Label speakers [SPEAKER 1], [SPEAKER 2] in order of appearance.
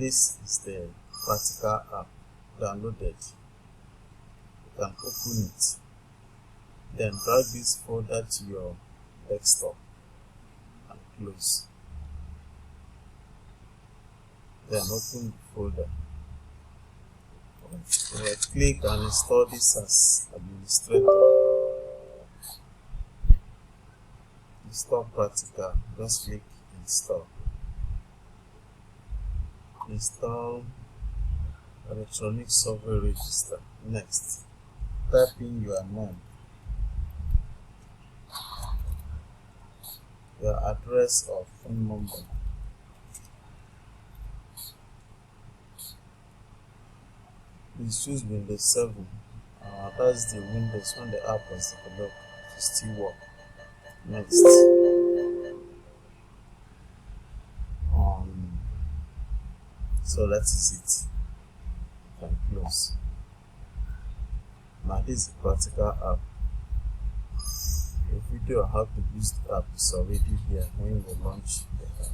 [SPEAKER 1] this is the practical app downloaded. You can open it, then drag this folder to your desktop and close. Then open the folder. Right click and install this as administrator. Install practical. Just click install. Install electronic software register. Next, type in your name, your address or phone number. Please choose Windows 7. That's the Windows when the app was developed to still work. Next, so that is it. You can close. Now this is the practical app. The video on how to use the app is already here when you launch the app.